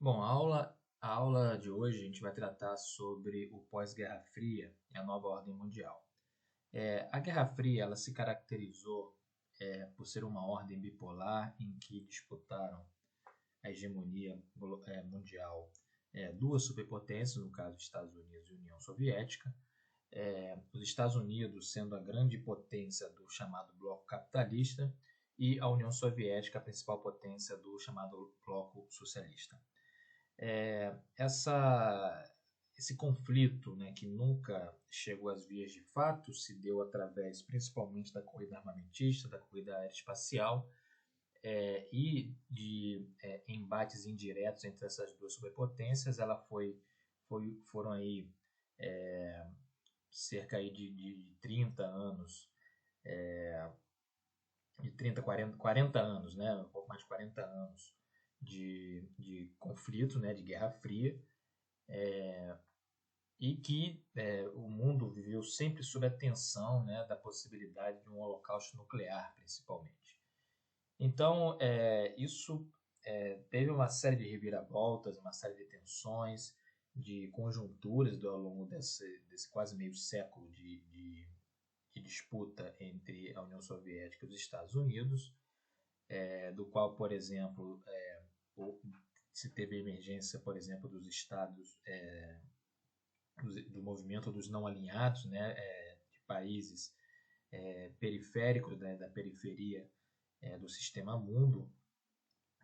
Bom, a aula de hoje a gente vai tratar sobre o pós-Guerra Fria e a nova ordem mundial. A Guerra Fria ela se caracterizou por ser uma ordem bipolar em que disputaram a hegemonia mundial duas superpotências, no caso Estados Unidos e União Soviética. Os Estados Unidos sendo a grande potência do chamado bloco capitalista e a União Soviética a principal potência do chamado bloco socialista. Esse conflito, né, que nunca chegou às vias de fato, se deu através principalmente da corrida armamentista, da corrida aeroespacial e de embates indiretos entre essas duas superpotências. Foram aí cerca aí de 30 anos, de 30, 40 anos, né, um pouco mais de 40 anos de conflito, né, de Guerra Fria, e que o mundo viveu sempre sob a tensão, né, da possibilidade de um holocausto nuclear, principalmente. Então, isso teve uma série de reviravoltas, uma série de tensões, de conjunturas ao longo desse quase meio século de disputa entre a União Soviética e os Estados Unidos, do qual, por exemplo, se teve a emergência, por exemplo, dos estados, do movimento dos não alinhados, né, de países periféricos, né, da periferia do sistema mundo,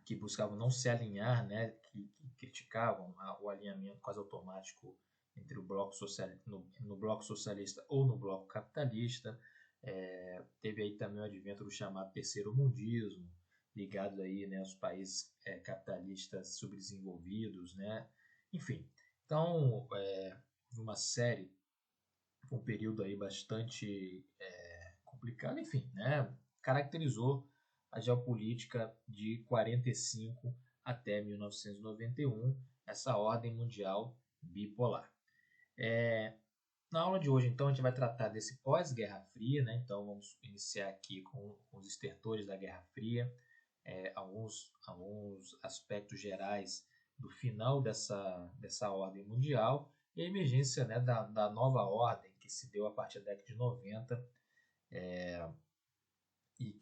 que buscavam não se alinhar, né, que criticavam o alinhamento quase automático entre o bloco no bloco socialista ou no bloco capitalista. Teve aí também o advento do chamado terceiro mundismo, ligado aí, né, aos países capitalistas subdesenvolvidos, né, enfim. Então, uma série, um período aí bastante complicado, enfim, né, caracterizou a geopolítica de 45 até 1991, essa ordem mundial bipolar. Na aula de hoje, então, a gente vai tratar desse pós-Guerra Fria, né? Então, vamos iniciar aqui com os estertores da Guerra Fria, alguns aspectos gerais do final dessa ordem mundial e a emergência, né, da nova ordem que se deu a partir da década de 90 e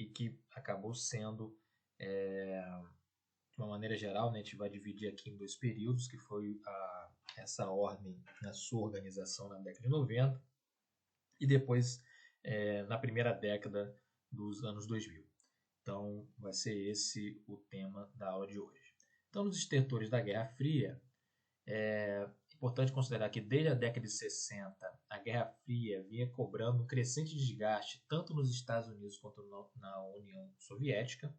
que acabou sendo, de uma maneira geral, né, a gente vai dividir aqui em dois períodos, que foi essa ordem na sua organização na década de 90 e depois na primeira década dos anos 2000. Então, vai ser esse o tema da aula de hoje. Então, nos estertores da Guerra Fria, é importante considerar que desde a década de 60, a Guerra Fria vinha cobrando um crescente desgaste tanto nos Estados Unidos quanto na União Soviética,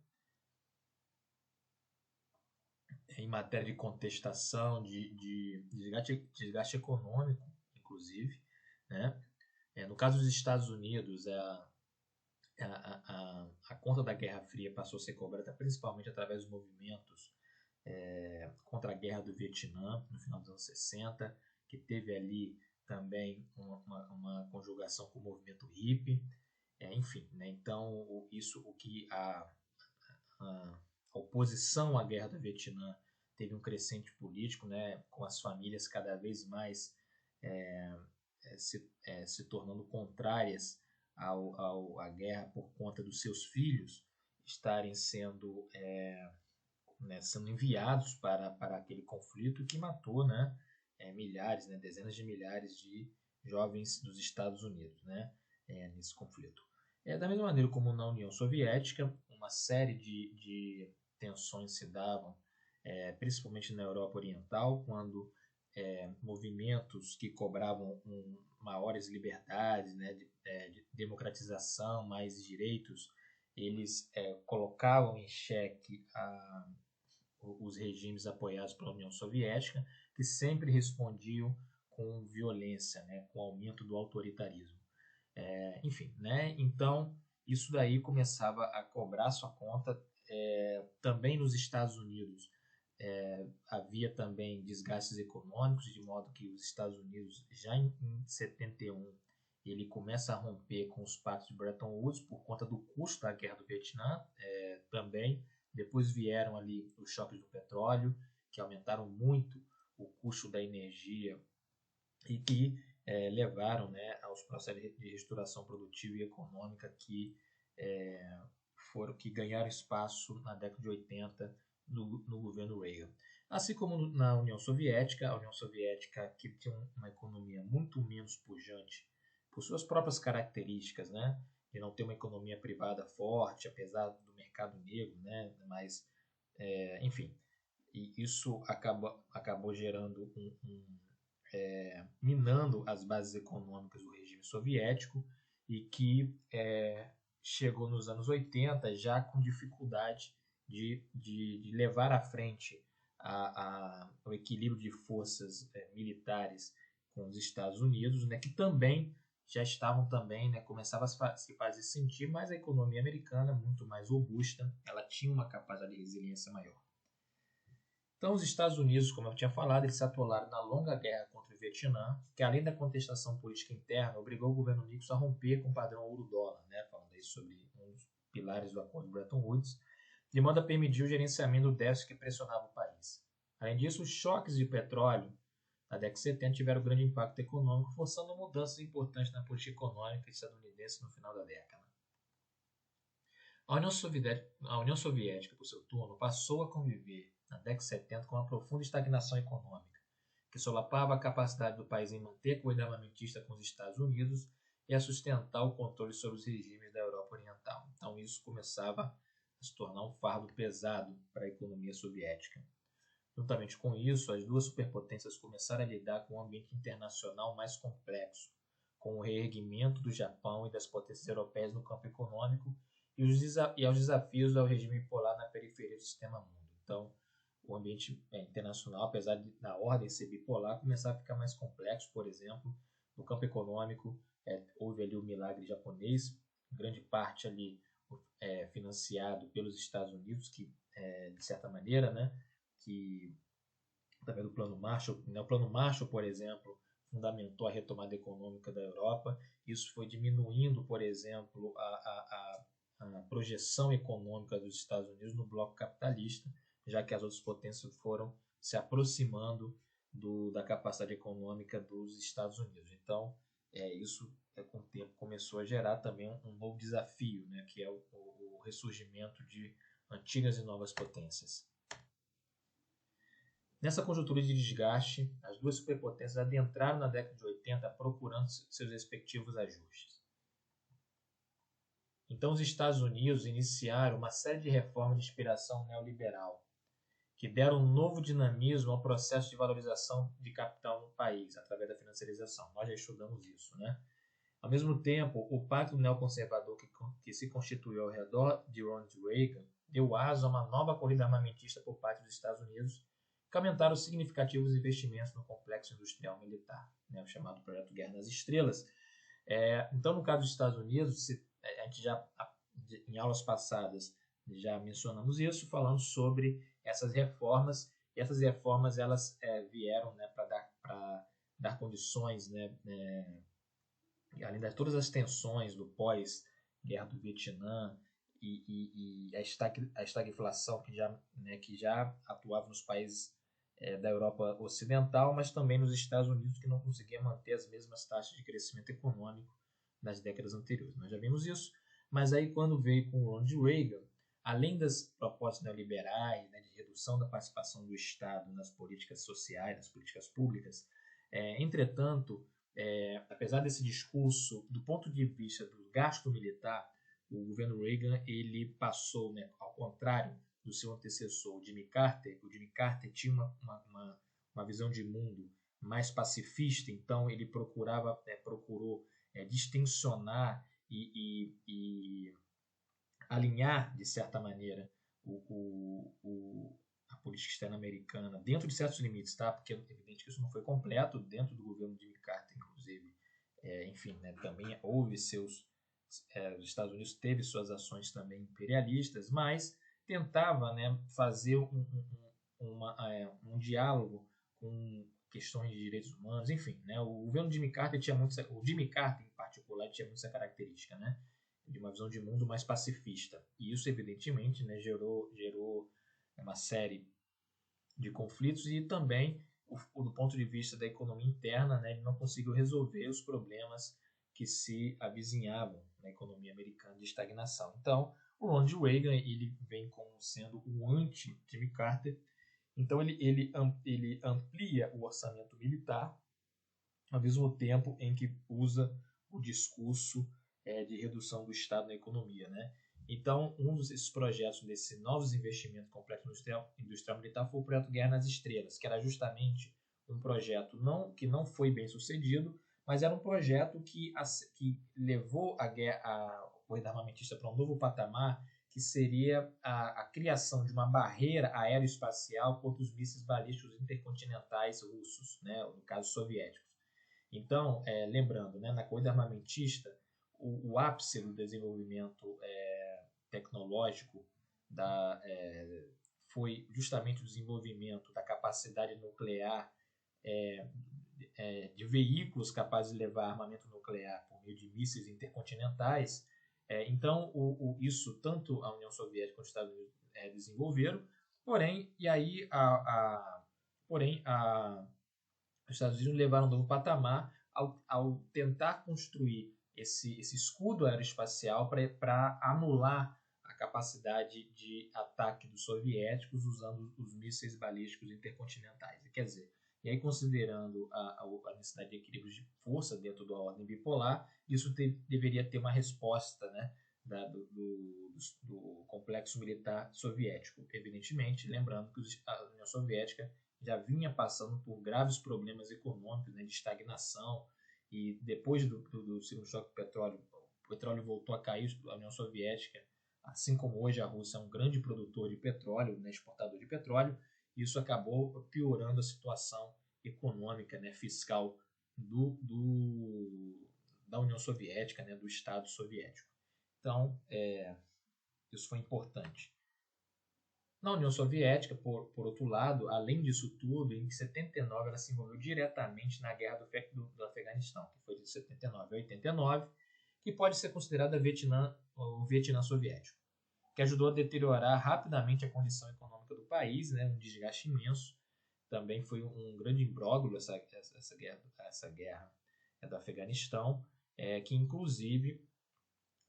em matéria de contestação, de desgaste econômico, inclusive, né? No caso dos Estados Unidos, a conta da Guerra Fria passou a ser cobrada principalmente através dos movimentos contra a Guerra do Vietnã, no final dos anos 60, que teve ali também uma conjugação com o movimento hippie, enfim, né? Então o que a oposição à Guerra do Vietnã teve um crescente político, né, com as famílias cada vez mais se tornando contrárias à guerra por conta dos seus filhos estarem sendo enviados para aquele conflito que matou, né, milhares, né, dezenas de milhares de jovens dos Estados Unidos, né, nesse conflito. Da mesma maneira como na União Soviética, uma série de tensões se davam, principalmente na Europa Oriental, quando movimentos que cobravam maiores liberdades, né, de democratização, mais direitos, eles colocavam em xeque os regimes apoiados pela União Soviética, que sempre respondiam com violência, né, com aumento do autoritarismo. Enfim, né, então isso daí começava a cobrar sua conta. Também nos Estados Unidos havia também desgastes econômicos, de modo que os Estados Unidos, já em 71, ele começa a romper com os pactos de Bretton Woods por conta do custo da Guerra do Vietnã, também Depois vieram ali os choques do petróleo, que aumentaram muito o custo da energia e que levaram, né, aos processos de restauração produtiva e econômica que ganharam espaço na década de 80 no governo Reagan. Assim como na União Soviética, a União Soviética que tinha uma economia muito menos pujante por suas próprias características, né, de não ter uma economia privada forte, apesar do mercado negro, né, mas, enfim, e isso acabou gerando minando as bases econômicas do regime soviético e que chegou nos anos 80 já com dificuldade de levar à frente o equilíbrio de forças militares com os Estados Unidos, né, que também já estavam também, né, começava a se fazer sentir, mas a economia americana, muito mais robusta, ela tinha uma capacidade de resiliência maior. Então, os Estados Unidos, como eu tinha falado, eles se atolaram na longa guerra contra o Vietnã, que além da contestação política interna, obrigou o governo Nixon a romper com o padrão ouro-dólar, né, falando aí sobre um dos pilares do acordo de Bretton Woods, de modo a permitir o gerenciamento do déficit que pressionava o país. Além disso, os choques de petróleo na década de 70 tiveram grande impacto econômico, forçando mudanças importantes na política econômica estadunidense no final da década. A União Soviética, por seu turno, passou a conviver na década de 70 com uma profunda estagnação econômica, que solapava a capacidade do país em manter a corrida armamentista com os Estados Unidos e a sustentar o controle sobre os regimes da Europa Oriental. Então isso começava a se tornar um fardo pesado para a economia soviética. Juntamente com isso, as duas superpotências começaram a lidar com um ambiente internacional mais complexo, com o reerguimento do Japão e das potências europeias no campo econômico e aos desafios ao regime bipolar na periferia do sistema mundo. Então, o ambiente internacional, apesar da ordem ser bipolar, começar a ficar mais complexo. Por exemplo, no campo econômico, houve ali o milagre japonês, grande parte ali financiado pelos Estados Unidos, que de certa maneira, né, que através do Plano Marshall, né, o Plano Marshall, por exemplo, fundamentou a retomada econômica da Europa. Isso foi diminuindo, por exemplo, a projeção econômica dos Estados Unidos no bloco capitalista, já que as outras potências foram se aproximando da capacidade econômica dos Estados Unidos. Então, isso com o tempo começou a gerar também um novo desafio, né, que é o ressurgimento de antigas e novas potências. Nessa conjuntura de desgaste, as duas superpotências adentraram na década de 80 procurando seus respectivos ajustes. Então, os Estados Unidos iniciaram uma série de reformas de inspiração neoliberal, que deram um novo dinamismo ao processo de valorização de capital no país, através da financiarização. Nós já estudamos isso, né? Ao mesmo tempo, o pacto neoconservador que se constituiu ao redor de Ronald Reagan deu aso a uma nova corrida armamentista por parte dos Estados Unidos, que aumentaram significativos investimentos no complexo industrial militar, né, o chamado Projeto Guerra nas Estrelas. Então, no caso dos Estados Unidos, a gente já, em aulas passadas, já mencionamos isso, falando sobre essas reformas, e essas reformas elas vieram, né, para dar condições, né, além de todas as tensões do pós-guerra do Vietnã e a estagflação que já atuava nos países da Europa Ocidental, mas também nos Estados Unidos, que não conseguia manter as mesmas taxas de crescimento econômico nas décadas anteriores. Nós já vimos isso, mas aí quando veio com o Ronald Reagan, além das propostas neoliberais, né, de redução da participação do Estado nas políticas sociais, nas políticas públicas, entretanto, apesar desse discurso, do ponto de vista do gasto militar, o governo Reagan ele passou, né, ao contrário do seu antecessor, o Jimmy Carter. O Jimmy Carter tinha uma visão de mundo mais pacifista, então ele procurou distensionar e alinhar, de certa maneira, a política externa americana dentro de certos limites, tá? Porque é evidente que isso não foi completo dentro do governo de Jimmy Carter, inclusive. Enfim, né, também houve os Estados Unidos teve suas ações também imperialistas, mas tentava, né, fazer um diálogo com questões de direitos humanos, enfim, né, o governo de Jimmy Carter o Jimmy Carter em particular tinha muito essa característica, né, de uma visão de mundo mais pacifista. E isso, evidentemente, né, gerou uma série de conflitos e também, do ponto de vista da economia interna, né, ele não conseguiu resolver os problemas que se avizinhavam na economia americana de estagnação. Então, o Ronald Reagan ele vem como sendo o anti-Jimmy Carter. Então, ele amplia o orçamento militar, ao mesmo tempo em que usa o discurso de redução do Estado na economia, né? Então, um desses projetos, desses novos investimentos complexos industrial militar, foi o projeto Guerra nas Estrelas, que era justamente um projeto que não foi bem sucedido, mas era um projeto que levou o corrida armamentista para um novo patamar, que seria a criação de uma barreira aeroespacial contra os mísseis balísticos intercontinentais russos, né, no caso soviéticos. Então, lembrando, né, na corrida armamentista, o ápice do desenvolvimento tecnológico foi justamente o desenvolvimento da capacidade nuclear de veículos capazes de levar armamento nuclear por meio de mísseis intercontinentais. Então, isso tanto a União Soviética quanto os Estados Unidos desenvolveram, porém os Estados Unidos levaram um novo patamar ao tentar construir esse escudo aeroespacial para anular a capacidade de ataque dos soviéticos usando os mísseis balísticos intercontinentais. Quer dizer, e aí considerando a necessidade de equilíbrio de força dentro da ordem bipolar, isso deveria ter uma resposta, né, do complexo militar soviético. Evidentemente, lembrando que a União Soviética já vinha passando por graves problemas econômicos, né, de estagnação, e depois do segundo choque do petróleo, o petróleo voltou a cair, a União Soviética, assim como hoje a Rússia é um grande produtor de petróleo, né, exportador de petróleo, isso acabou piorando a situação econômica, né, fiscal da União Soviética, né, do Estado soviético. Então, isso foi importante. Na União Soviética, por outro lado, além disso tudo, em 79 ela se envolveu diretamente na guerra do Afeganistão, que foi de 79 a 89, que pode ser considerada o Vietnã soviético, que ajudou a deteriorar rapidamente a condição econômica do país, né, um desgaste imenso. Também foi um grande imbróglio essa guerra do Afeganistão, que inclusive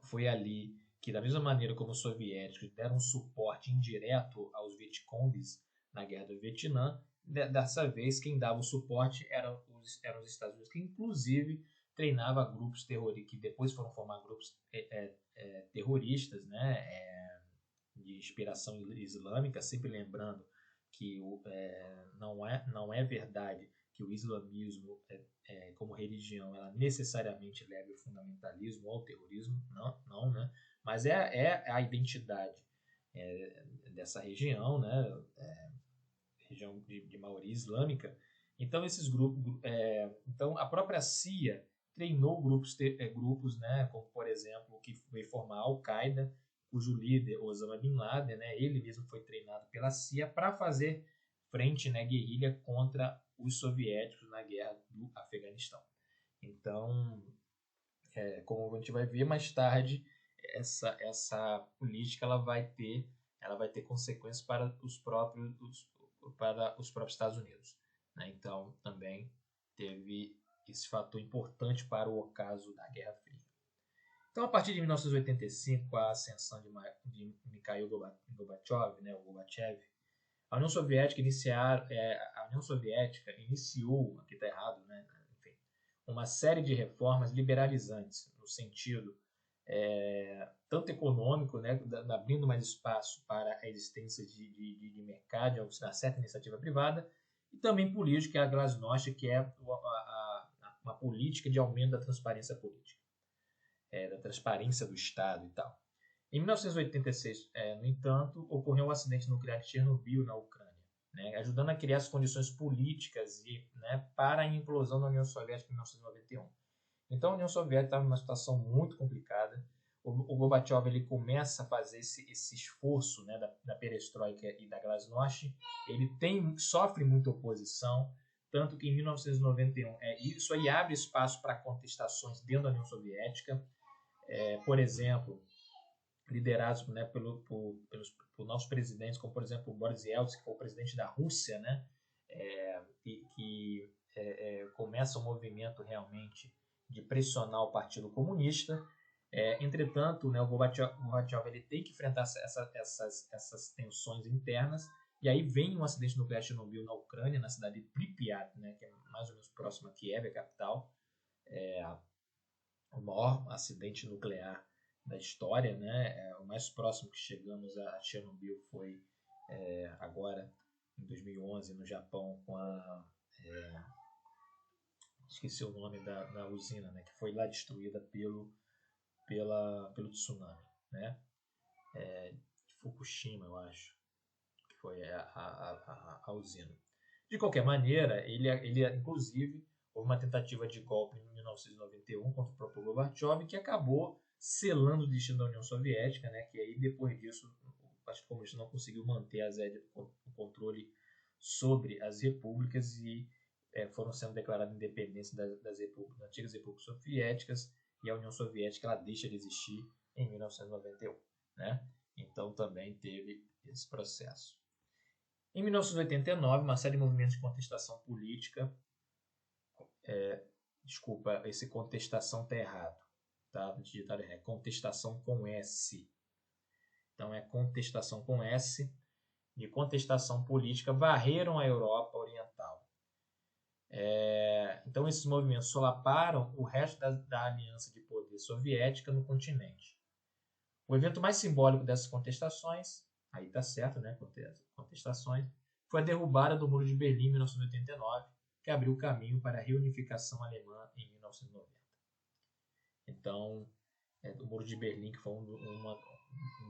foi ali que, da mesma maneira como os soviéticos deram um suporte indireto aos Vietcongues na guerra do Vietnã, dessa vez quem dava o suporte eram os Estados Unidos, que inclusive treinava grupos terroristas, que depois foram formar grupos terroristas, né, de inspiração islâmica, sempre lembrando que não é verdade que o islamismo como religião ela necessariamente leva ao fundamentalismo ou ao terrorismo, não, né? Mas é a identidade dessa região, né? Região de maioria islâmica. Então esses grupos, então a própria CIA treinou grupos, né? Como por exemplo que veio formar a Al-Qaeda, cujo líder Osama Bin Laden, né? Ele mesmo foi treinado pela CIA para fazer frente, né? Guerrilha contra os soviéticos na guerra do Afeganistão. Então, como a gente vai ver mais tarde, essa política ela vai ter consequências para os próprios Estados Unidos, né? Então também teve esse fator importante para o ocaso da Guerra Fria. Então, a partir de 1985, com a ascensão de Mikhail Gorbachev, né, o Gorbachev, a União Soviética iniciou, aqui está errado, né, enfim, uma série de reformas liberalizantes no sentido tanto econômico, né, abrindo mais espaço para a existência de mercado, de uma certa iniciativa privada, e também político, que é a Glasnost, que é uma política de aumento da transparência política, da transparência do Estado e tal. Em 1986, no entanto, ocorreu um acidente nuclear de Chernobyl na Ucrânia, né, ajudando a criar as condições políticas para a implosão da União Soviética em 1991. Então a União Soviética estava numa situação muito complicada. O Gorbachev ele começa a fazer esse esforço, né, da perestroika e da glasnost. Ele sofre muita oposição, tanto que em 1991 isso aí abre espaço para contestações dentro da União Soviética. por exemplo, liderados, né, por novos presidentes, como por exemplo o Boris Yeltsin, que foi o presidente da Rússia, né, que começa um movimento realmente de pressionar o Partido Comunista. Entretanto, né, o Gorbachev ele tem que enfrentar essas tensões internas, e aí vem um acidente nuclear de Chernobyl na Ucrânia, na cidade de Pripyat, né, que é mais ou menos próximo a Kiev, a capital. O maior acidente nuclear da história, né? O mais próximo que chegamos a Chernobyl foi agora em 2011 no Japão com esqueci o nome da usina, né? Que foi lá destruída pelo tsunami, né? Fukushima, eu acho, que foi a usina. De qualquer maneira, ele inclusive houve uma tentativa de golpe em 1991 contra o próprio Gorbachev, que acabou selando o destino da União Soviética, né? Que aí depois disso o Partido Comunista não conseguiu manter o controle sobre as repúblicas e foram sendo declaradas independentes das antigas repúblicas soviéticas, e a União Soviética ela deixa de existir em 1991, né? Então também teve esse processo. Em 1989, uma série de movimentos de contestação política, esse contestação está errado, tá? Digitado errado, contestação com S. Então é contestação com S, de contestação política, varreram a Europa Oriental. Então esses movimentos solaparam o resto da aliança de poder soviética no continente. O evento mais simbólico dessas contestações, aí está certo, né? Contestações, foi a derrubada do Muro de Berlim em 1989, que abriu o caminho para a reunificação alemã em 1990. Então, o Muro de Berlim, que foi uma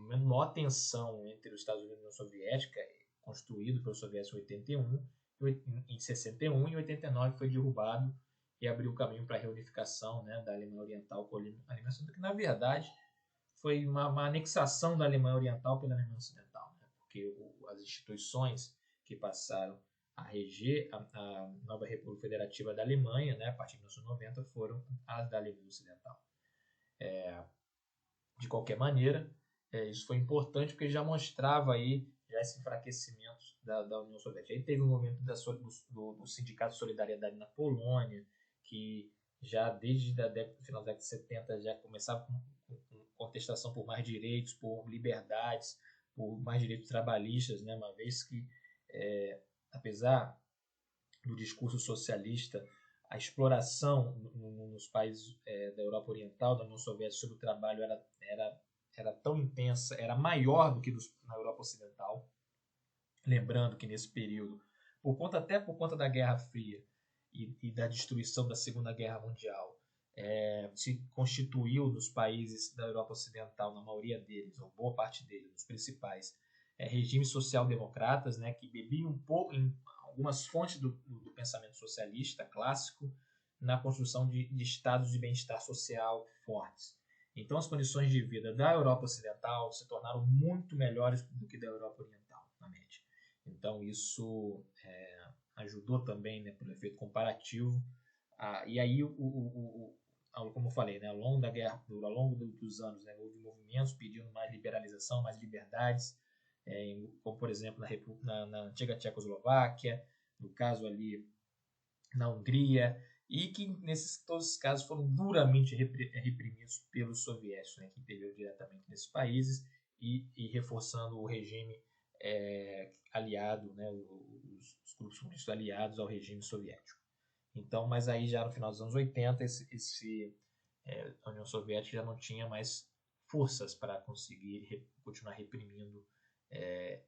menor tensão entre os Estados Unidos e a União Soviética, construído pelos soviéticos em 61, e em 89 foi derrubado e abriu o caminho para a reunificação, né, da Alemanha Oriental com a Alemanha Ocidental, que na verdade foi uma anexação da Alemanha Oriental pela Alemanha Ocidental, né, porque as instituições que passaram a reger a nova República Federativa da Alemanha, né, a partir de 1990, foram as da Alemanha Ocidental. De qualquer maneira, isso foi importante porque já mostrava aí já esse enfraquecimento da União Soviética. Aí teve um movimento do Sindicato de Solidariedade na Polônia, que já desde o final da década de 70 já começava com contestação por mais direitos, por liberdades, por mais direitos trabalhistas, né? Uma vez que, apesar do discurso socialista, a exploração nos países da Europa Oriental, da União Soviética, sobre o trabalho era tão intensa, era maior do que na Europa Ocidental. Lembrando que nesse período, até por conta da Guerra Fria e da destruição da Segunda Guerra Mundial, se constituiu nos países da Europa Ocidental, na maioria deles, ou boa parte deles, os principais, regimes social-democratas, né, que bebiam um pouco em algumas fontes do pensamento socialista clássico na construção de estados de bem-estar social fortes. Então, as condições de vida da Europa Ocidental se tornaram muito melhores do que da Europa Oriental, na média. Então, isso ajudou também, né, pelo efeito comparativo. E aí, como eu falei, né, ao longo da guerra, ao longo dos anos, né, houve movimentos pedindo mais liberalização, mais liberdades, como, por exemplo, na antiga Tchecoslováquia, no caso ali na Hungria, e que todos esses casos foram duramente reprimidos pelos soviéticos, né, que interviram diretamente nesses países e reforçando o regime aliado, né, os grupos comunistas aliados ao regime soviético. Então, mas aí já no final dos anos 80, a União Soviética já não tinha mais forças para conseguir continuar reprimindo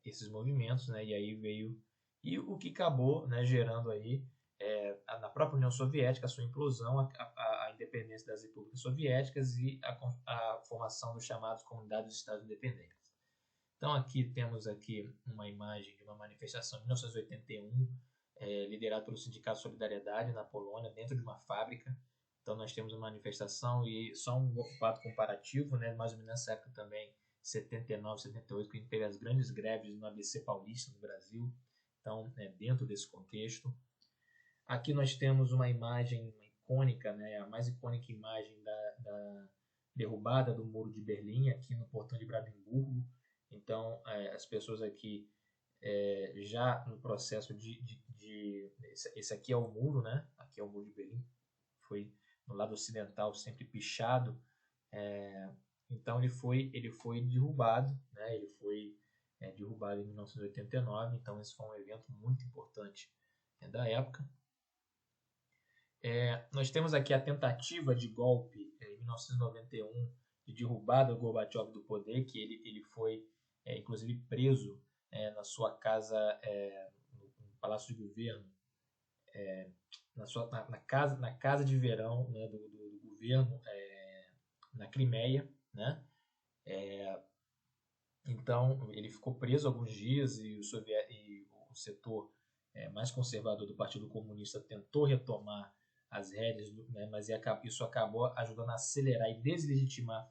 esses movimentos, né, e aí veio o que acabou, né, gerando aí na própria União Soviética a sua implosão, a independência das repúblicas soviéticas e a formação dos chamados Comunidades dos Estados Independentes. Então aqui temos uma imagem de uma manifestação em 1981, liderada pelo Sindicato de Solidariedade na Polônia, dentro de uma fábrica. Então nós temos uma manifestação e só um fato comparativo, né, mais ou menos nessa época também, 79, 78, que teve as grandes greves no ABC Paulista, no Brasil. Então, dentro desse contexto. Aqui nós temos uma imagem icônica, né, a mais icônica imagem derrubada do Muro de Berlim, aqui no Portão de Brandemburgo. Então, as pessoas aqui já no processo esse aqui é o muro, né? Aqui é o Muro de Berlim, foi no lado ocidental, sempre pichado. Então ele foi derrubado, né? Ele foi derrubado em 1989. Então esse foi um evento muito importante da época. Nós temos aqui a tentativa de golpe em 1991 de derrubada do Gorbachev do poder, que ele foi inclusive preso na sua casa, no Palácio de Governo, na casa de verão, né, do governo, na Crimeia, né? Então ele ficou preso alguns dias e o setor mais conservador do Partido Comunista tentou retomar as rédeas, né? Mas isso acabou ajudando a acelerar e deslegitimar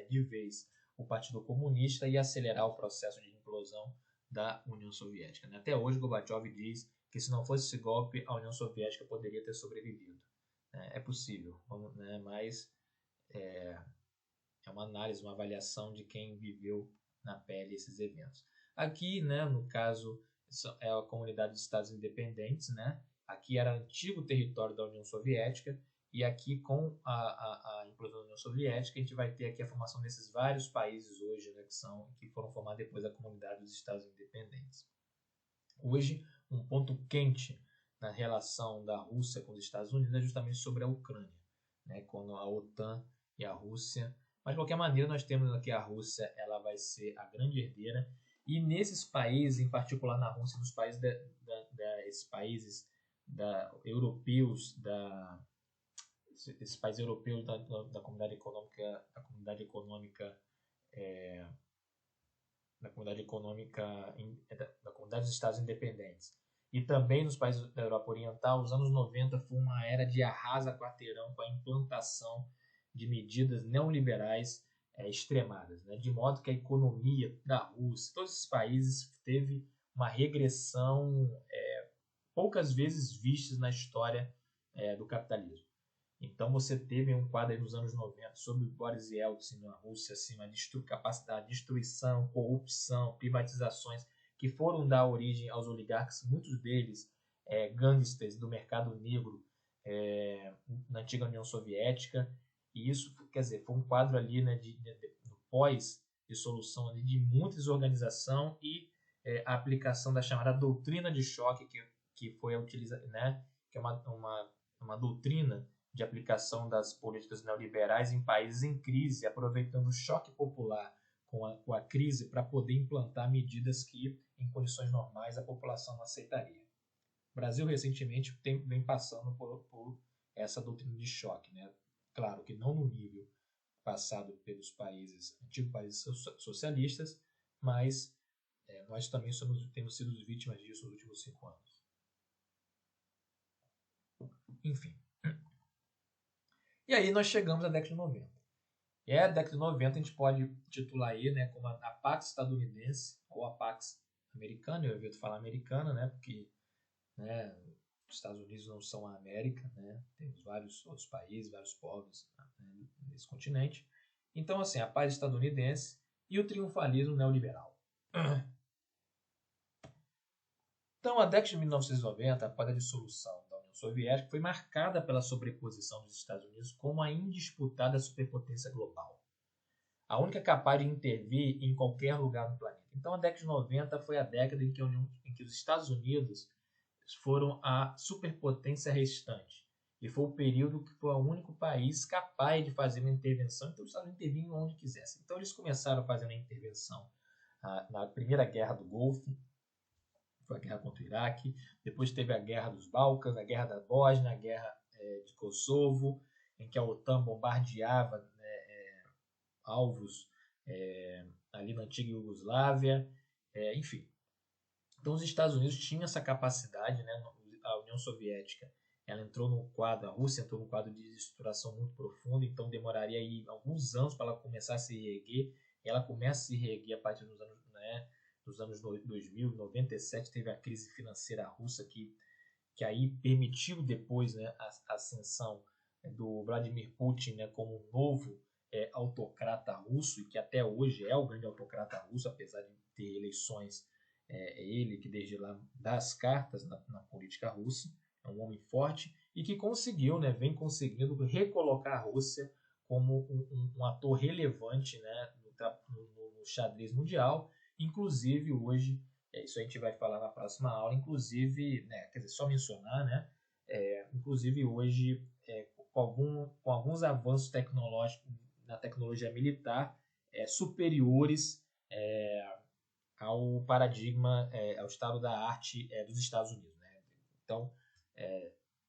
de vez o Partido Comunista e acelerar o processo de implosão da União Soviética, né? Até hoje Gorbachev diz que se não fosse esse golpe, a União Soviética poderia ter sobrevivido. É possível, né? Mas é uma análise, uma avaliação de quem viveu na pele esses eventos. Aqui, né, no caso, é a Comunidade dos Estados Independentes, né? Aqui era antigo território da União Soviética, e aqui com a implosão da União Soviética a gente vai ter aqui a formação desses vários países hoje, né, que foram formados depois da Comunidade dos Estados Independentes. Hoje, um ponto quente na relação da Rússia com os Estados Unidos é justamente sobre a Ucrânia, né, quando a OTAN e a Rússia. Mas de qualquer maneira nós temos aqui a Rússia, ela vai ser a grande herdeira, e nesses países, em particular na Rússia, nos países esses países europeus esses países europeus da comunidade econômica da comunidade dos Estados Independentes, e também nos países da Europa Oriental, os anos 90 foi uma era de arrasa-quarteirão com a implantação de medidas neoliberais extremadas, né? De modo que a economia da Rússia, todos esses países, teve uma regressão poucas vezes vistas na história do capitalismo. Então você teve um quadro aí nos anos 90 sobre Boris Yeltsin na Rússia, assim, uma capacidade de destruição, corrupção, privatizações que foram dar origem aos oligarcas, muitos deles gangsters do mercado negro na antiga União Soviética. E isso, quer dizer, foi um quadro ali, né, no pós-dissolução ali, de muita desorganização e a aplicação da chamada doutrina de choque, que foi utilizada, né, que é uma doutrina de aplicação das políticas neoliberais em países em crise, aproveitando o choque popular com a crise para poder implantar medidas que, em condições normais, a população não aceitaria. O Brasil, recentemente, vem passando por essa doutrina de choque, né? Claro que não no nível passado pelos antigos países socialistas, mas nós também temos sido vítimas disso nos últimos 5 anos. Enfim. E aí nós chegamos à década de 90. E a década de 90 a gente pode titular aí, né, como a Pax estadunidense ou a Pax americana. Eu evito falar americana, né, porque, né, os Estados Unidos não são a América, né, temos vários outros países, vários povos, né, nesse continente. Então, assim, a paz estadunidense e o triunfalismo neoliberal. Então, a década de 1990, após a dissolução da União Soviética, foi marcada pela sobreposição dos Estados Unidos como a indisputada superpotência global, a única capaz de intervir em qualquer lugar no planeta. Então, a década de 90 foi a década em que os Estados Unidos foram a superpotência restante, e foi o período que foi o único país capaz de fazer uma intervenção. Então, os Estados Unidos intervinham onde quisessem. Então, eles começaram fazendo a intervenção na Primeira Guerra do Golfo, foi a guerra contra o Iraque, depois teve a guerra dos Balcãs, a guerra da Bósnia, a guerra de Kosovo, em que a OTAN bombardeava alvos ali na antiga Iugoslávia, enfim. Então os Estados Unidos tinham essa capacidade, né? A União Soviética, ela entrou no quadro, a Rússia entrou no quadro de estruturação muito profundo, então demoraria aí alguns anos para ela começar a se reerguer. Ela começa a se reerguer a partir dos anos 2000, 97, teve a crise financeira russa que aí permitiu depois, né, a ascensão do Vladimir Putin, né, como um novo autocrata russo, e que até hoje é o grande autocrata russo, apesar de ter eleições, é ele que desde lá dá as cartas na política russa, é um homem forte e que conseguiu, né, vem conseguindo recolocar a Rússia como um ator relevante, né, no xadrez mundial, inclusive hoje, isso a gente vai falar na próxima aula, inclusive, né, quer dizer, só mencionar, né, inclusive hoje, com alguns avanços tecnológicos na tecnologia militar superiores ao paradigma, ao estado da arte dos Estados Unidos, né? Então,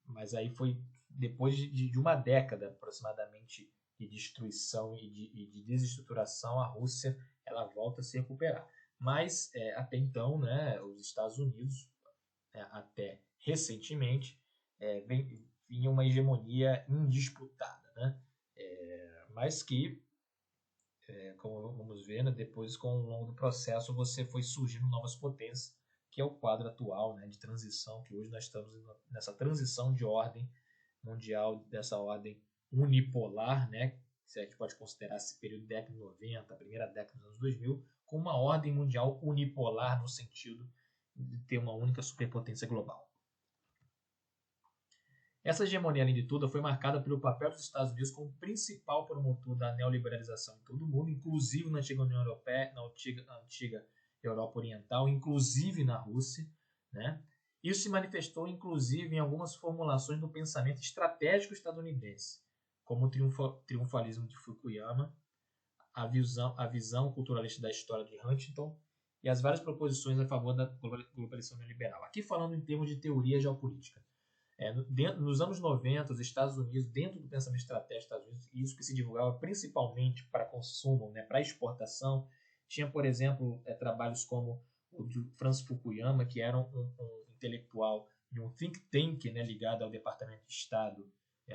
mas aí foi depois de uma década aproximadamente de destruição e de desestruturação, a Rússia ela volta a se recuperar. Mas até então, né, os Estados Unidos, até recentemente, vinha uma hegemonia indisputada, né? Mas que, como vamos ver, né, depois, com o longo do processo, você foi surgindo novas potências, que é o quadro atual, né, de transição, que hoje nós estamos nessa transição de ordem mundial, dessa ordem unipolar, né, se a gente pode considerar esse período de década de 90, a primeira década dos anos 2000, com uma ordem mundial unipolar no sentido de ter uma única superpotência global. Essa hegemonia, além de tudo, foi marcada pelo papel dos Estados Unidos como principal promotor da neoliberalização em todo o mundo, inclusive na antiga União Europeia, na antiga Europa Oriental, inclusive na Rússia, né? Isso se manifestou, inclusive, em algumas formulações do pensamento estratégico estadunidense, como o triunfalismo de Fukuyama, a visão culturalista da história de Huntington e as várias proposições a favor da globalização neoliberal. Aqui falando em termos de teoria geopolítica. Nos anos 90, os Estados Unidos, dentro do pensamento estratégico dos Estados Unidos, e isso que se divulgava principalmente para consumo, né, para exportação, tinha, por exemplo, trabalhos como o de Francis Fukuyama, que era um intelectual de um think tank, né, ligado ao Departamento de Estado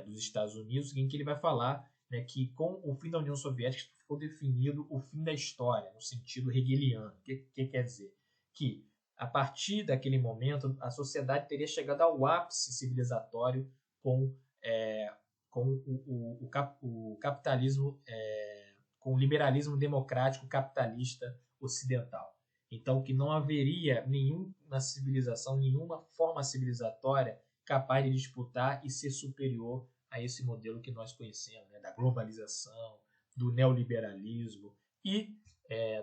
dos Estados Unidos, em que ele vai falar, né, que com o fim da União Soviética ficou definido o fim da história, no sentido hegeliano. O que quer dizer? Que a partir daquele momento, a sociedade teria chegado ao ápice civilizatório com o capitalismo, com o liberalismo democrático capitalista ocidental. Então, que não haveria nenhuma civilização, nenhuma forma civilizatória capaz de disputar e ser superior a esse modelo que nós conhecemos, né, da globalização, do neoliberalismo e,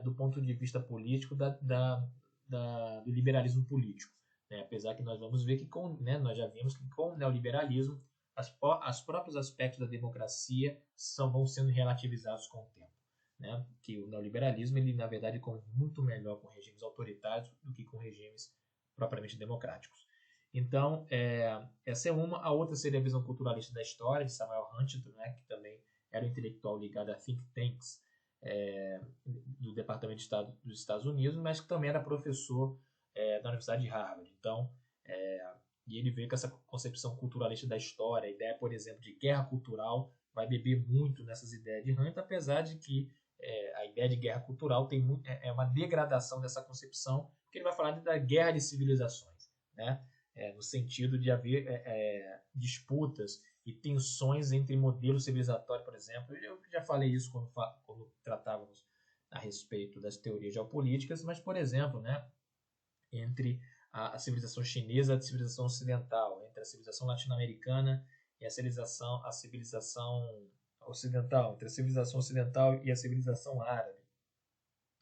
do ponto de vista político, do liberalismo político, né? Apesar que nós vamos ver que nós já vimos que com o neoliberalismo os próprios aspectos da democracia vão sendo relativizados com o tempo, né? Que o neoliberalismo, ele na verdade convive muito melhor com regimes autoritários do que com regimes propriamente democráticos. Então, essa é uma. A outra seria a visão culturalista da história, de Samuel Huntington, né, que também era um intelectual ligado a think tanks do Departamento de Estado dos Estados Unidos, mas que também era professor da Universidade de Harvard. Então, e ele veio com essa concepção culturalista da história, a ideia, por exemplo, de guerra cultural, vai beber muito nessas ideias de Huntington, apesar de que a ideia de guerra cultural é uma degradação dessa concepção, porque ele vai falar da guerra de civilizações, né? No sentido de haver disputas e tensões entre modelos civilizatórios, por exemplo. Eu já falei isso quando tratávamos a respeito das teorias geopolíticas, mas, por exemplo, né, entre a civilização chinesa e a civilização ocidental, entre a civilização latino-americana e a civilização ocidental, entre a civilização ocidental e a civilização árabe,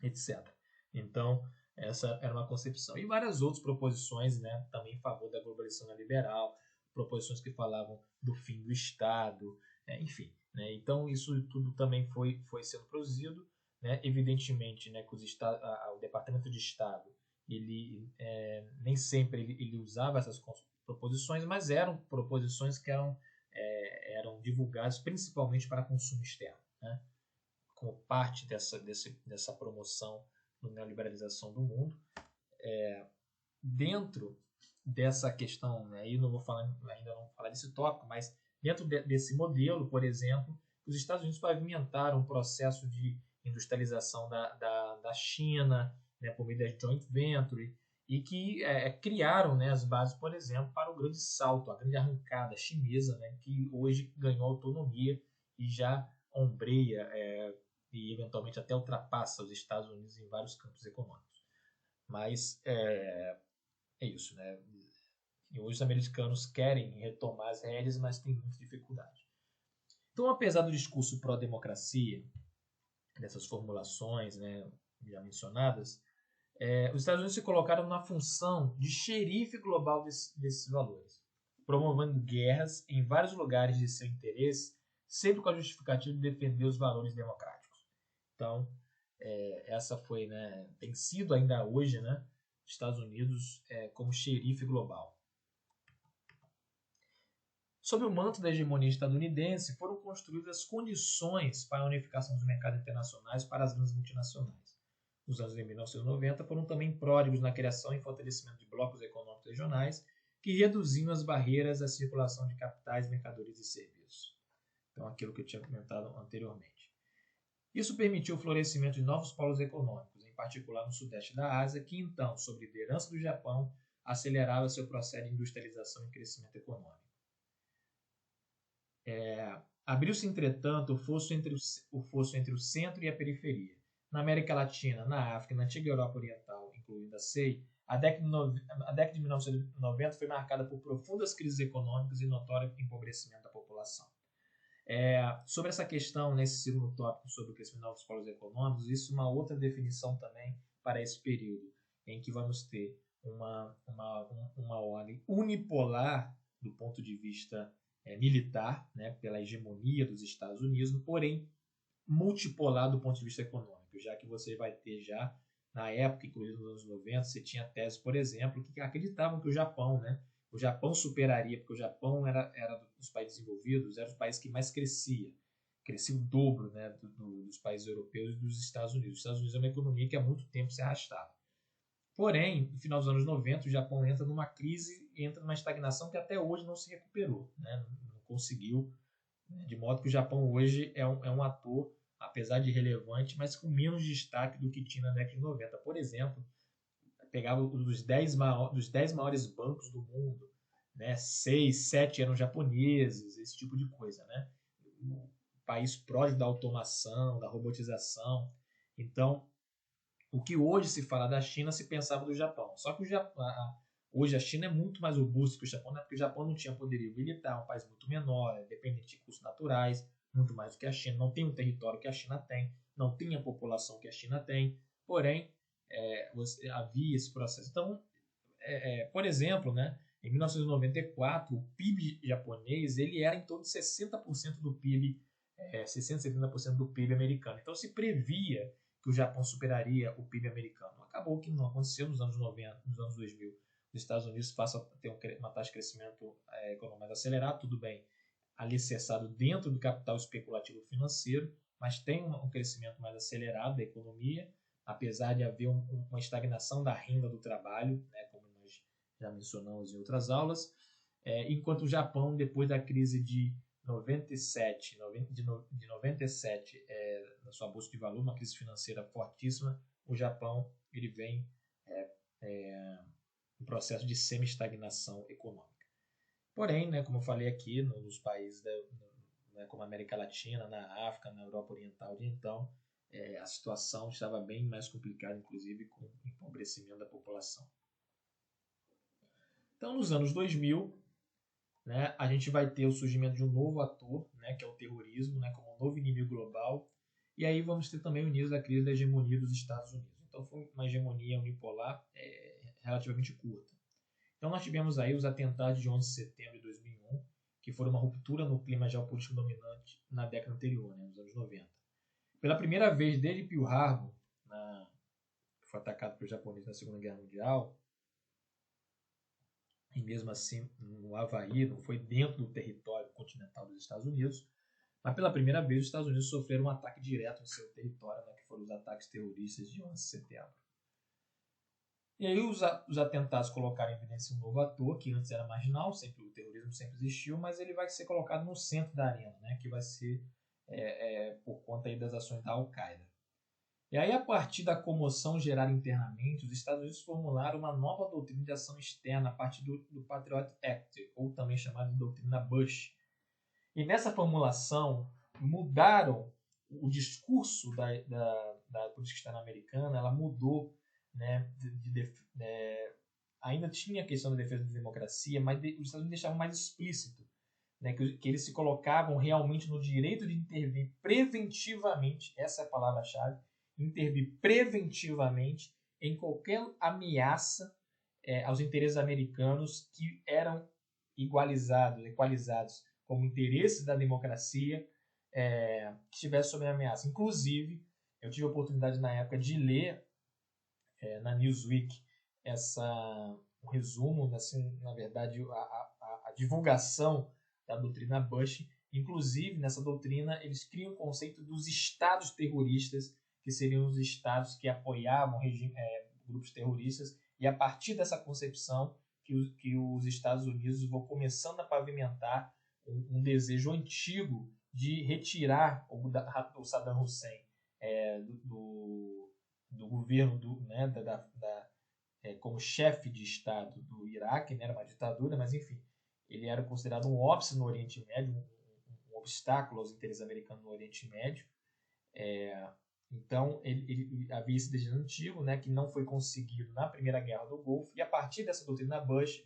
etc. Então, essa era uma concepção. E várias outras proposições, né, também em favor da globalização neoliberal, proposições que falavam do fim do Estado, enfim. Né, então, isso tudo também foi sendo produzido. Né, evidentemente, né, que o Departamento de Estado, ele nem sempre ele usava essas proposições, mas eram proposições que eram divulgadas principalmente para consumo externo, né, como parte dessa promoção da neoliberalização do mundo. Dentro dessa questão, né, ainda não vou falar desse tópico, mas dentro desse modelo, por exemplo, os Estados Unidos pavimentaram um processo de industrialização da China, né, por meio da joint venture, e que criaram, né, as bases, por exemplo, para o grande salto, a grande arrancada chinesa, né, que hoje ganhou autonomia e já ombreia e eventualmente até ultrapassa os Estados Unidos em vários campos econômicos. Mas é isso, né? E hoje os americanos querem retomar as rédeas, mas têm muita dificuldade. Então, apesar do discurso pró-democracia, dessas formulações, né, já mencionadas, os Estados Unidos se colocaram na função de xerife global desses valores, promovendo guerras em vários lugares de seu interesse, sempre com a justificativa de defender os valores democráticos. Então, essa foi, né, tem sido ainda hoje, né, Estados Unidos como xerife global. Sob o manto da hegemonia estadunidense, foram construídas as condições para a unificação dos mercados internacionais para as grandes multinacionais. Os anos de 1990 foram também pródigos na criação e fortalecimento de blocos econômicos regionais que reduziam as barreiras à circulação de capitais, mercadorias e serviços. Então, aquilo que eu tinha comentado anteriormente. Isso permitiu o florescimento de novos polos econômicos, em particular no sudeste da Ásia, que então, sob liderança do Japão, acelerava seu processo de industrialização e crescimento econômico. Abriu-se, entretanto, o fosso entre o centro e a periferia. Na América Latina, na África e na antiga Europa Oriental, incluindo a CEI, a década de 1990 foi marcada por profundas crises econômicas e notório empobrecimento da população. Sobre essa questão, nesse segundo tópico, sobre o crescimento de novos polos econômicos, isso é uma outra definição também para esse período, em que vamos ter uma ordem unipolar do ponto de vista militar, né, pela hegemonia dos Estados Unidos, porém multipolar do ponto de vista econômico, já que você vai ter já, na época, inclusive nos anos 90, você tinha teses, por exemplo, que acreditavam que o Japão, né, o Japão superaria, porque o Japão era dos países desenvolvidos, era os países que mais crescia o dobro, né, dos países europeus e dos Estados Unidos. Os Estados Unidos é uma economia que há muito tempo se arrastava. Porém, no final dos anos 90, o Japão entra numa crise, entra numa estagnação que até hoje não se recuperou, né? Não conseguiu, de modo que o Japão hoje é um ator, apesar de relevante, mas com menos destaque do que tinha na década de 90. Por exemplo, pegava dos 10 maiores bancos do mundo, né? 6, 7 eram japoneses, esse tipo de coisa, né? Um país pródigo da automação, da robotização. Então, o que hoje se fala da China se pensava do Japão. Só que hoje a China é muito mais robusta que o Japão, né? Porque o Japão não tinha poderio militar, um país muito menor, dependente de recursos naturais, muito mais do que a China. Não tem o território que a China tem, não tem a população que a China tem. Porém, havia esse processo. Então, por exemplo, né, em 1994, o PIB japonês ele era em torno de 60% do PIB, 60, 70% do PIB americano. Então, se previa que o Japão superaria o PIB americano. Acabou que não aconteceu nos anos 90, nos anos 2000. Os Estados Unidos passam a ter uma taxa de crescimento econômico mais acelerada, tudo bem, alicerçado dentro do capital especulativo financeiro, mas tem um crescimento mais acelerado da economia, apesar de haver uma estagnação da renda do trabalho, né, como nós já mencionamos em outras aulas, enquanto o Japão, depois da crise de 97, na sua bolsa de valor, uma crise financeira fortíssima, o Japão ele vem um processo de semi-estagnação econômica. Porém, né, como eu falei aqui, nos países como a América Latina, na África, na Europa Oriental, então, a situação estava bem mais complicada, inclusive com o empobrecimento da população. Então, nos anos 2000, né, a gente vai ter o surgimento de um novo ator, né, que é o terrorismo, né, como um novo inimigo global, e aí vamos ter também o início da crise da hegemonia dos Estados Unidos. Então foi uma hegemonia unipolar relativamente curta. Então nós tivemos aí os atentados de 11 de setembro de 2001, que foram uma ruptura no clima geopolítico dominante na década anterior, né, nos anos 90. Pela primeira vez desde Pearl Harbor, que foi atacado pelos japoneses na Segunda Guerra Mundial, e mesmo assim no Havaí, não foi dentro do território continental dos Estados Unidos, mas pela primeira vez os Estados Unidos sofreram um ataque direto no seu território, né, que foram os ataques terroristas de 11 de setembro. E aí os atentados colocaram em evidência um novo ator, que antes era marginal, o terrorismo sempre existiu, mas ele vai ser colocado no centro da arena, né, que vai ser por conta aí das ações da Al-Qaeda. E aí, a partir da comoção gerada internamente, os Estados Unidos formularam uma nova doutrina de ação externa a partir do Patriot Act, ou também chamada de doutrina Bush. E nessa formulação, mudaram o discurso da política externa americana, ela mudou, né, ainda tinha a questão da defesa da democracia, mas os Estados Unidos deixavam mais explícito, né, que eles se colocavam realmente no direito de intervir preventivamente, essa é a palavra-chave, intervir preventivamente em qualquer ameaça aos interesses americanos que eram equalizados como interesses da democracia que estivesse sob ameaça. Inclusive, eu tive a oportunidade na época de ler na Newsweek um resumo, assim, na verdade, a divulgação da doutrina Bush. Inclusive, nessa doutrina, eles criam o conceito dos estados terroristas, que seriam os estados que apoiavam grupos terroristas, e a partir dessa concepção que os Estados Unidos vão começando a pavimentar um desejo antigo de retirar o Saddam Hussein do governo como chefe de Estado do Iraque, né? Era uma ditadura, mas enfim, ele era considerado um óbice no Oriente Médio, um obstáculo aos interesses americanos no Oriente Médio. Então, ele havia esse desejo antigo, né, que não foi conseguido na Primeira Guerra do Golfo, e a partir dessa doutrina Bush,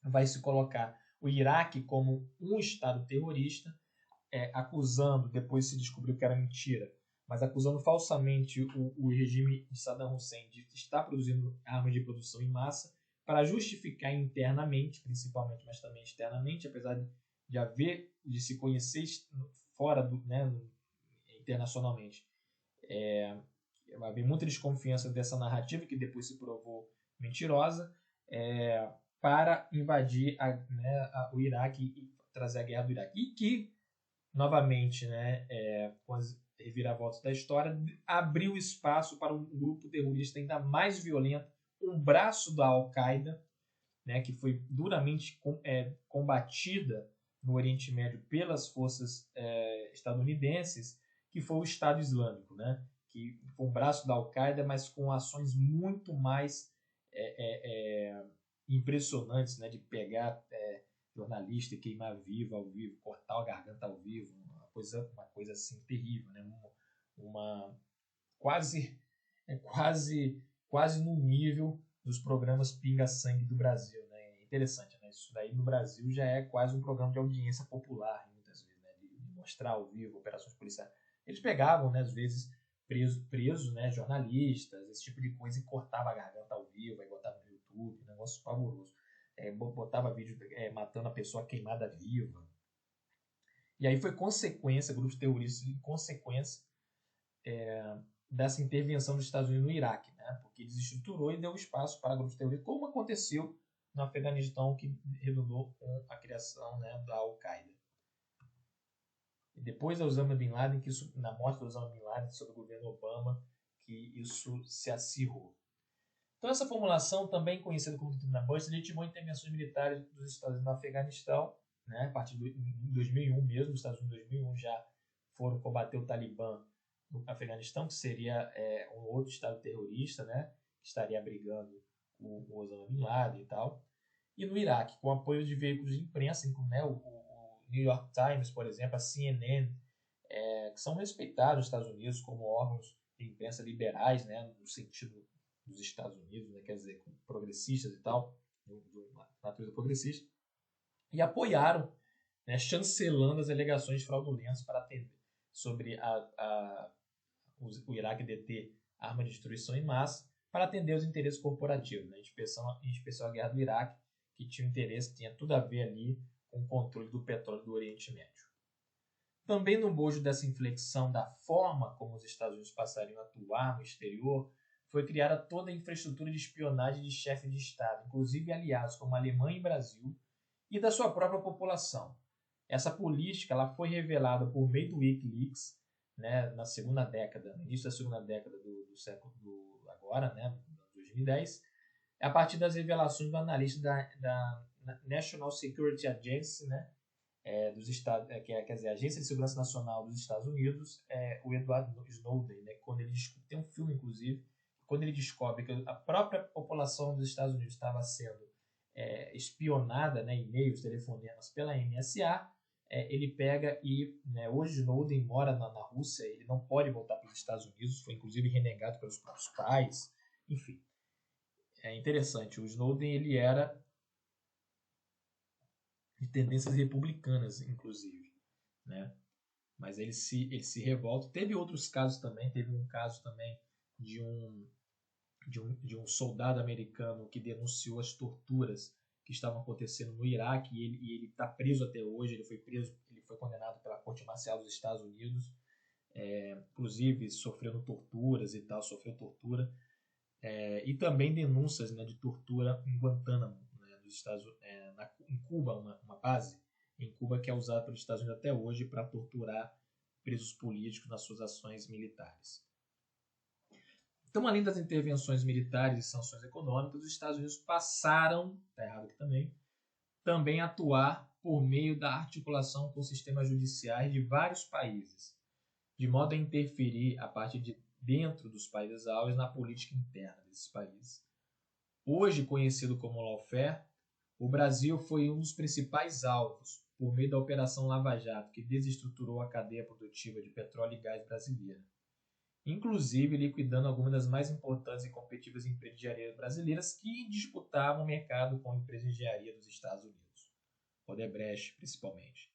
vai se colocar o Iraque como um Estado terrorista, acusando, depois se descobriu que era mentira, mas acusando falsamente o regime de Saddam Hussein de estar produzindo armas de produção em massa, para justificar internamente, principalmente, mas também externamente, apesar de se conhecer fora internacionalmente, havia muita desconfiança dessa narrativa, que depois se provou mentirosa, para invadir o Iraque e trazer a guerra do Iraque. E que, novamente, com as reviravoltas da história, abriu espaço para um grupo terrorista ainda mais violento, um braço da Al-Qaeda, né, que foi duramente combatida no Oriente Médio pelas forças estadunidenses, que foi o Estado Islâmico, né, que foi um braço da Al-Qaeda, mas com ações muito mais impressionantes, né, de pegar jornalista e queimar ao vivo, cortar a garganta ao vivo, uma coisa assim terrível, né, quase no nível dos programas pinga-sangue do Brasil, né? É interessante, né? Isso daí no Brasil já é quase um programa de audiência popular, muitas vezes, né? De mostrar ao vivo operações policiais. Eles pegavam, né, às vezes, presos, né, jornalistas, esse tipo de coisa, e cortava a garganta ao vivo, aí botava no YouTube, um negócio pavoroso. Botava vídeo matando a pessoa queimada viva. E aí foi consequência, grupos terroristas, em consequência dessa intervenção dos Estados Unidos no Iraque, né? Porque ele desestruturou e deu espaço para grupos terroristas, como aconteceu no Afeganistão, que redundou com a criação, né, da Al-Qaeda. E depois da Osama Bin Laden, na morte do Osama Bin Laden, sob o governo Obama, que isso se acirrou. Então, essa formulação, também conhecida como doutrina Bush, legitimou intervenções militares dos Estados Unidos no Afeganistão, né? A partir de 2001 mesmo, os Estados Unidos em 2001 já foram combater o Talibã no Afeganistão, que seria um outro estado terrorista, né, que estaria abrigando o Osama Bin Laden e tal. E no Iraque, com apoio de veículos de imprensa, né, o New York Times, por exemplo, a CNN, que são respeitados nos Estados Unidos como órgãos de imprensa liberais, né, no sentido dos Estados Unidos, né, quer dizer, progressistas e tal, de natureza progressista, e apoiaram, né, chancelando as alegações fraudulentas para atender sobre o Iraque deter arma de destruição em massa para atender os interesses corporativos, né? Em especial a guerra do Iraque, que tinha tudo a ver ali com o controle do petróleo do Oriente Médio. Também no bojo dessa inflexão da forma como os Estados Unidos passariam a atuar no exterior, foi criada toda a infraestrutura de espionagem de chefes de Estado, inclusive aliados como a Alemanha e Brasil, e da sua própria população. Essa política ela foi revelada por meio do WikiLeaks, né, no início da segunda década do século agora, né, 2010, a partir das revelações do analista da National Security Agency, né, dos Estados, quer dizer, a Agência de Segurança Nacional dos Estados Unidos, o Edward Snowden, né, quando ele tem um filme, inclusive, quando ele descobre que a própria população dos Estados Unidos estava sendo espionada, né, e-mails, telefonemas pela NSA, ele pega e, né, hoje Snowden mora na Rússia, ele não pode voltar para os Estados Unidos, foi inclusive renegado pelos próprios pais, enfim. É interessante, o Snowden ele era de tendências republicanas, inclusive, né? Mas ele se revolta. Teve outros casos também, teve um caso também de um soldado americano que denunciou as torturas que estavam acontecendo no Iraque e ele está preso até hoje. Ele foi condenado pela Corte Marcial dos Estados Unidos, inclusive sofrendo torturas e tal, sofreu tortura. E também denúncias, né, de tortura em Guantánamo, né, em Cuba, uma base em Cuba que é usada pelos Estados Unidos até hoje para torturar presos políticos nas suas ações militares. Então, além das intervenções militares e sanções econômicas, os Estados Unidos passaram, está errado aqui também atuar por meio da articulação com sistemas judiciais de vários países, de modo a interferir a partir de dentro dos países alvos na política interna desses países. Hoje conhecido como lawfare, o Brasil foi um dos principais alvos por meio da Operação Lava Jato, que desestruturou a cadeia produtiva de petróleo e gás brasileira, inclusive liquidando algumas das mais importantes e competitivas empresas de engenharia brasileiras que disputavam o mercado com empresas de engenharia dos Estados Unidos, Odebrecht principalmente.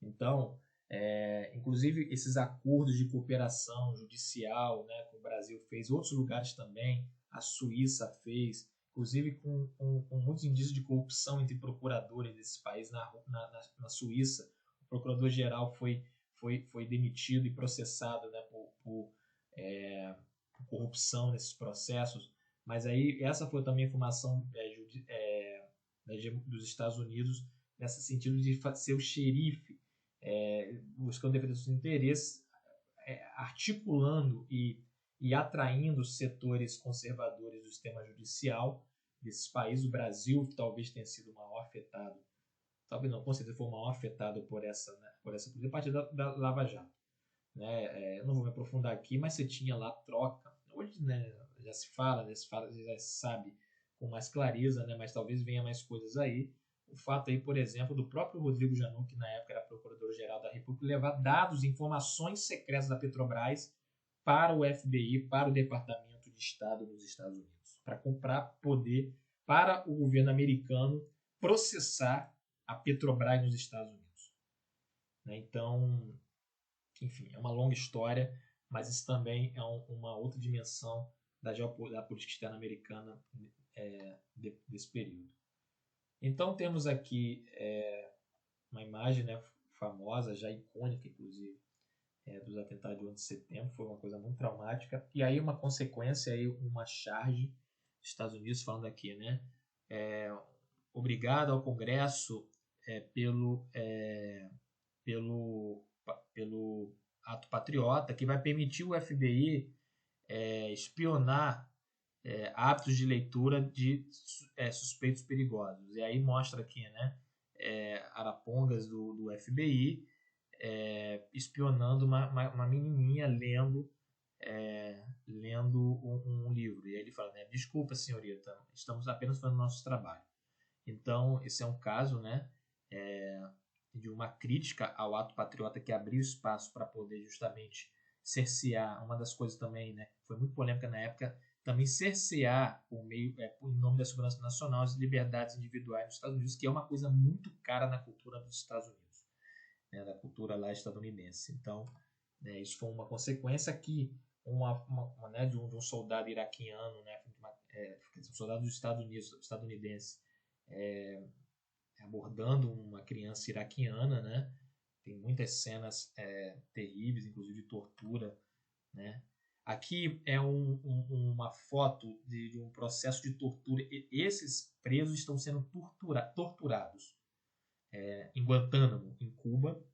Então, inclusive esses acordos de cooperação judicial, né, que o Brasil fez, outros lugares também, a Suíça fez, inclusive com muitos indícios de corrupção entre procuradores desses países. Na Suíça, o procurador-geral foi demitido e processado, né, por corrupção nesses processos, mas aí essa foi também a informação dos Estados Unidos, nesse sentido de ser o xerife, buscando defender seus interesses, articulando e atraindo setores conservadores do sistema judicial desses países. O Brasil talvez tenha sido o maior afetado, talvez não, com certeza foi o maior afetado por essa a partir da Lava Jato. Né? Eu não vou me aprofundar aqui, mas você tinha lá troca. Hoje, né, já se fala, já se sabe com mais clareza, né, mas talvez venha mais coisas aí. O fato aí, por exemplo, do próprio Rodrigo Janot, que na época era procurador-geral da República, levar dados, informações secretas da Petrobras para o FBI, para o Departamento de Estado dos Estados Unidos, para comprar poder para o governo americano processar a Petrobras nos Estados Unidos. Né? Então, enfim, é uma longa história, mas isso também é uma outra dimensão da política externa americana desse período. Então temos aqui uma imagem, né, famosa, já icônica inclusive, dos atentados de 11 de setembro. Foi uma coisa muito traumática. E aí uma consequência, aí uma charge dos Estados Unidos falando aqui, né, obrigado ao Congresso pelo ato patriota, que vai permitir o FBI espionar hábitos de leitura de suspeitos perigosos. E aí mostra aqui, né, arapongas do FBI espionando uma menininha lendo um livro. E aí ele fala, né, desculpa, senhorita, estamos apenas fazendo nosso trabalho. Então, esse é um caso, né, de uma crítica ao ato patriota que abriu espaço para poder justamente cercear. Uma das coisas também, né, foi muito polêmica na época, também cercear em nome da segurança nacional, as liberdades individuais dos Estados Unidos, que é uma coisa muito cara na cultura dos Estados Unidos, né, da cultura lá estadunidense. Então, né, isso foi uma consequência que né, de um soldado iraquiano, né, um soldado dos Estados Unidos, estadunidense, abordando uma criança iraquiana, né? Tem muitas cenas terríveis, inclusive de tortura, né? Aqui é uma foto de um processo de tortura. Esses presos estão sendo torturados em Guantánamo, em Cuba.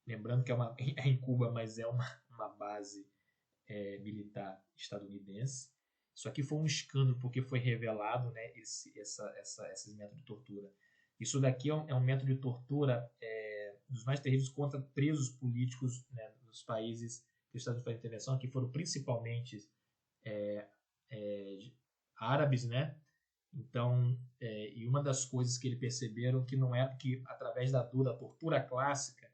Lembrando que é em Cuba, mas é uma base militar estadunidense. Isso aqui foi um escândalo porque foi revelado, né, esses métodos de tortura. Isso daqui é um método de tortura dos mais terríveis contra presos políticos, né, nos países que os Estados Unidos fazem intervenção, que foram principalmente árabes, né, Então, e uma das coisas que eles perceberam que não é que através da dor, da tortura clássica,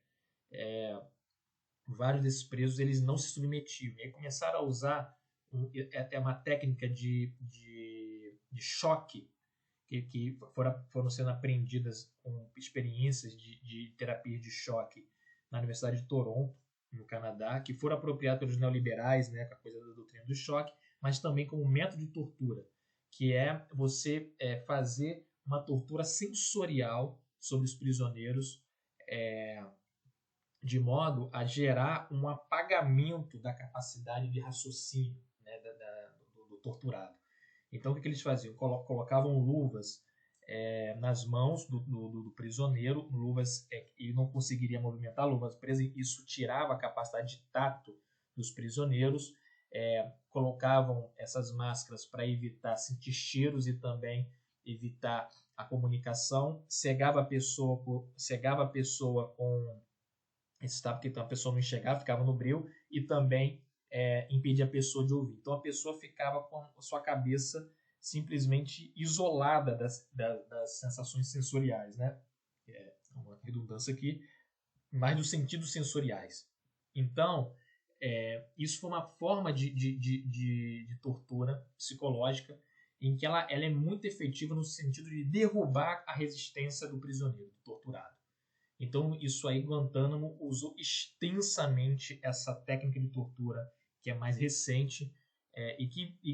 vários desses presos eles não se submetiam. E aí começaram a usar uma técnica de choque que foram sendo aprendidas com experiências de terapia de choque na Universidade de Toronto, no Canadá, que foram apropriadas pelos neoliberais, né, com a coisa da doutrina do choque, mas também como método de tortura, que é você fazer uma tortura sensorial sobre os prisioneiros, de modo a gerar um apagamento da capacidade de raciocínio, né, do torturado. Então, o que eles faziam? Colocavam luvas nas mãos do prisioneiro, luvas e não conseguiria movimentar luvas presas, isso tirava a capacidade de tato dos prisioneiros, colocavam essas máscaras para evitar sentir cheiros e também evitar a comunicação, cegava a pessoa com esse tato, porque a pessoa não enxergava, ficava no breu, e também impedia a pessoa de ouvir. Então a pessoa ficava com a sua cabeça simplesmente isolada das sensações sensoriais, né? Uma redundância aqui, mais dos sentidos sensoriais. Então, isso foi uma forma de tortura psicológica em que ela é muito efetiva no sentido de derrubar a resistência do prisioneiro, do torturado. Então, isso aí, Guantánamo usou extensamente essa técnica de tortura, que é mais recente, e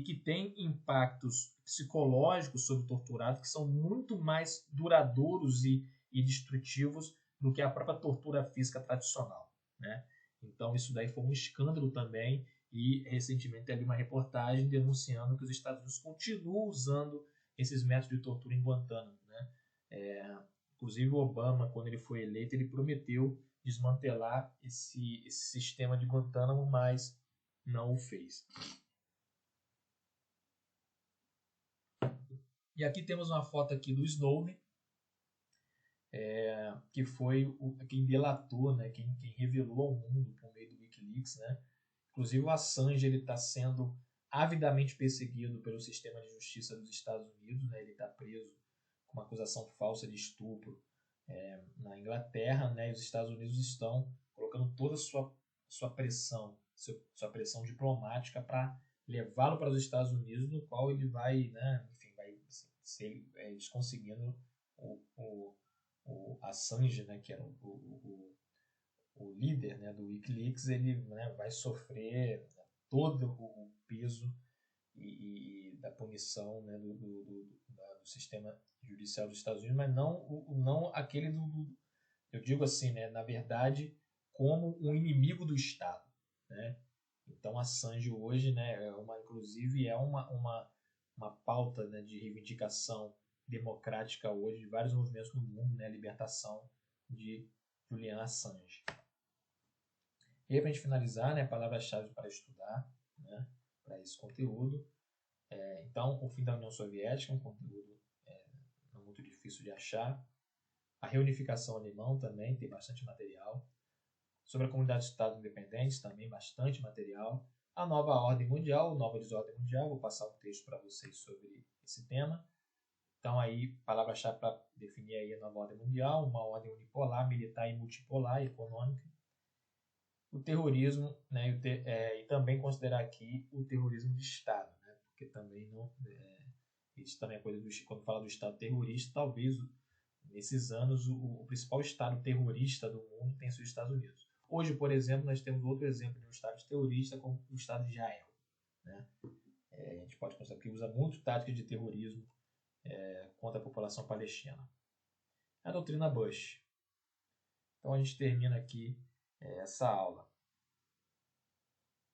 que tem impactos psicológicos sobre o torturado que são muito mais duradouros e destrutivos do que a própria tortura física tradicional, né? Então, isso daí foi um escândalo também, e recentemente teve uma reportagem denunciando que os Estados Unidos continuam usando esses métodos de tortura em Guantánamo, né? Inclusive o Obama, quando ele foi eleito, ele prometeu desmantelar esse sistema de Guantánamo, mas não o fez. E aqui temos uma foto aqui do Snowden, que foi quem delatou, né, quem revelou ao mundo por meio do Wikileaks, né? Inclusive o Assange está sendo avidamente perseguido pelo sistema de justiça dos Estados Unidos, né? Ele está preso com uma acusação falsa de estupro na Inglaterra, né? E os Estados Unidos estão colocando toda a sua pressão, sua pressão diplomática para levá-lo para os Estados Unidos, no qual ele vai, né? Enfim, vai ser eles conseguindo o Assange, né? Que era o líder, né, do Wikileaks, ele, né, vai sofrer todo o peso e da punição, né, do sistema judicial dos Estados Unidos, mas não aquele eu digo assim, né, na verdade, como um inimigo do Estado, né? Então, Assange hoje, né, inclusive é uma pauta, né, de reivindicação democrática hoje de vários movimentos no mundo, né, a libertação de Julian Assange. E aí, para a gente finalizar, né, palavras-chave para estudar, né, para esse conteúdo. Então, o fim da União Soviética, um conteúdo não muito difícil de achar. A reunificação alemã também tem bastante material. Sobre a comunidade de Estados independentes, também bastante material. A nova ordem mundial, nova desordem mundial, vou passar um texto para vocês sobre esse tema. Então, aí, palavra-chave para definir aí a nova ordem mundial, uma ordem unipolar, militar e multipolar, econômica. O terrorismo, né, e também considerar aqui o terrorismo de Estado, né, porque também não, isso também é coisa quando fala do Estado terrorista, talvez nesses anos o principal Estado terrorista do mundo tenha sido os Estados Unidos. Hoje, por exemplo, nós temos outro exemplo de um Estado terrorista como o Estado de Israel, né? A gente pode considerar que usa muito táticas de terrorismo contra a população palestina. A doutrina Bush. Então a gente termina aqui essa aula.